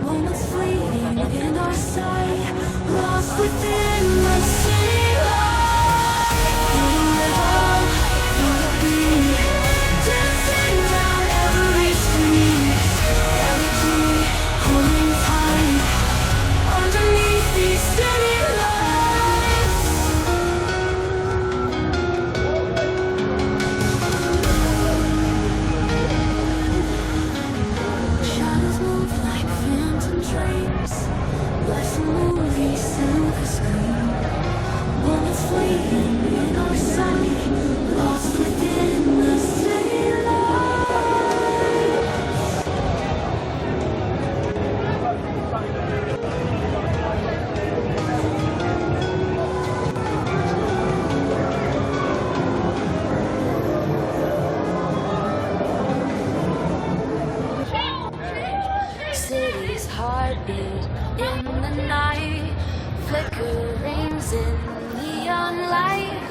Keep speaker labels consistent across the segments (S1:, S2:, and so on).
S1: Moments fleeting in our sight, lost within the city light. Feeling it all, feel the beat, dancing down every street. Energy holding tight underneath these city lights. Shadows move like phantom trains. Life's a movie, silver screen. Moments fleeting in our sight, lost within the city lights. City's heartbeat in the night, flickerings in neon light.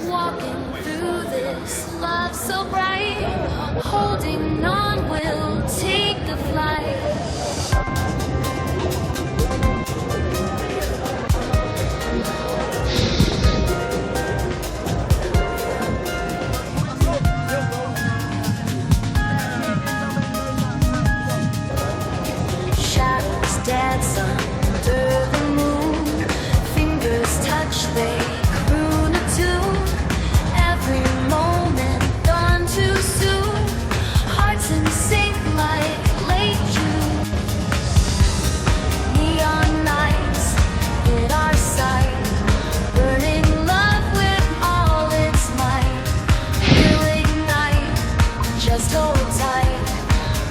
S1: Walking through this love so bright, holding on, we'll take the flight. Shadows dance under the moon, fingers touch, they croon a tune. Every moment gone too soon, hearts in sync like late June. Neon nights in our sight, burning love with all its might. We'll ignite, just hold tight,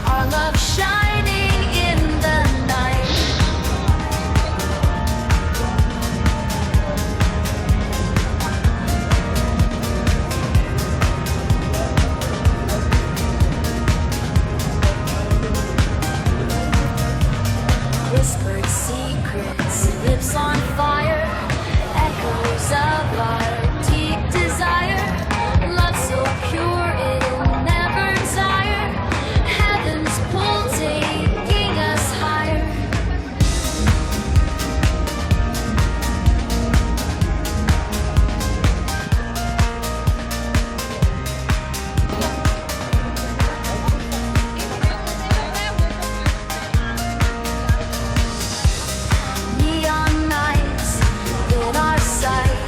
S1: our love shining in the night. Whispered secrets, lips on fire, echoes of our deep desire. Love so pure it'll never tire. Heaven's pull taking us higher. Neon nights in our sight,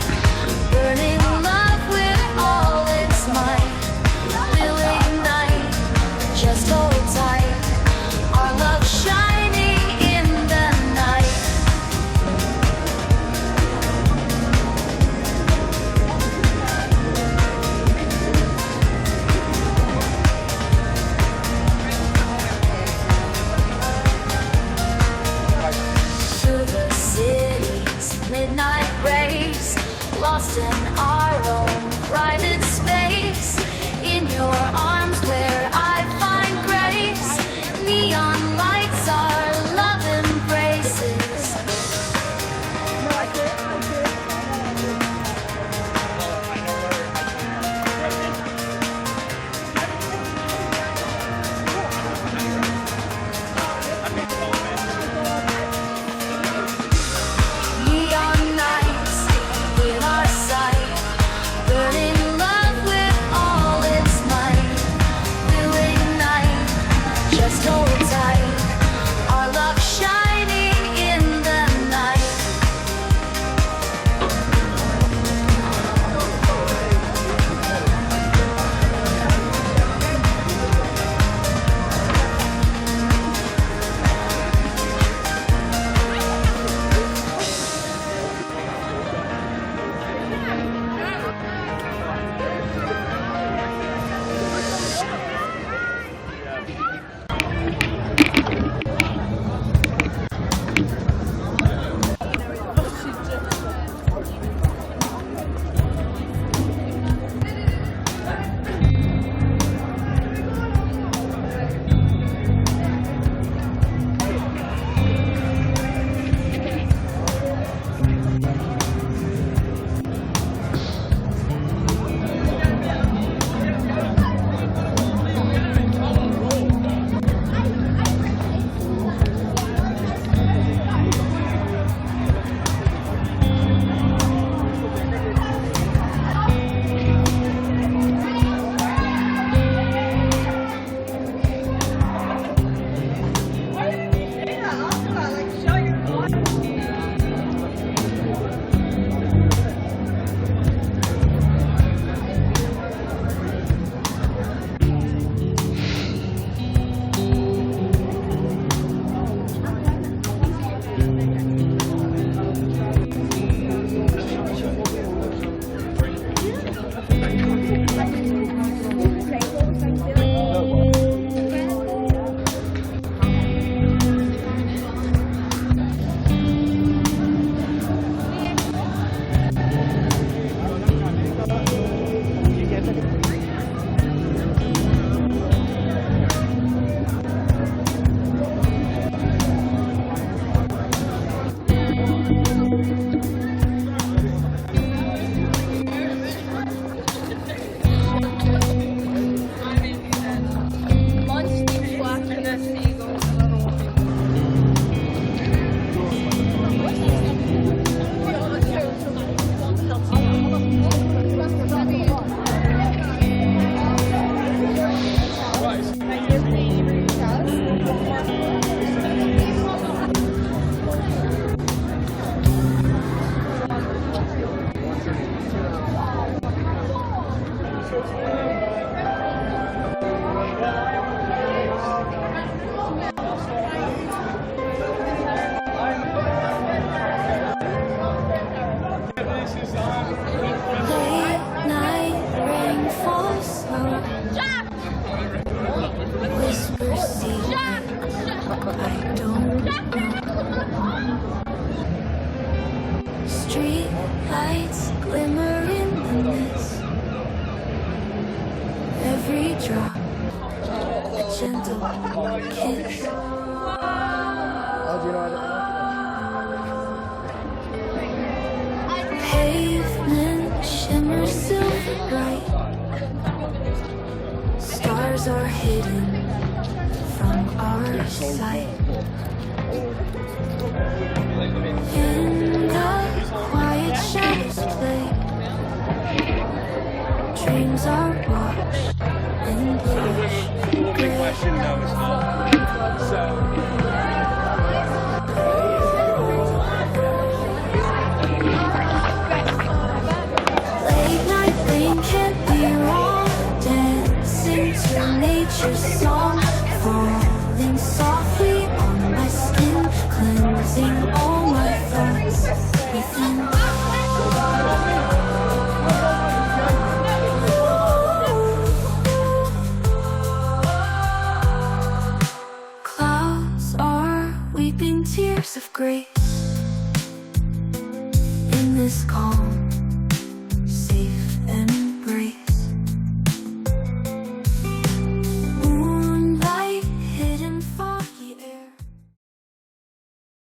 S1: burning love with all its might. We'll ignite, just hold tight, our love shining in the night. Through the city's midnight race, lost in our own private space. In your arms where I find grace, neon lights are love embraces. Neon nights in our sight, I don't know. Street lights glimmer in the mist. Every drop, a gentle kiss. Pavement shimmers silver bright. Stars are hidden from our sight. In the quiet shadows play. Dreams are washed in bluish gray.
S2: No, it's not.
S1: Late night rain can't be wrong. Dancing to nature's song. Falling softly on my skin. Cleansing all my thoughts within. Clouds are weeping tears of grace in this calm.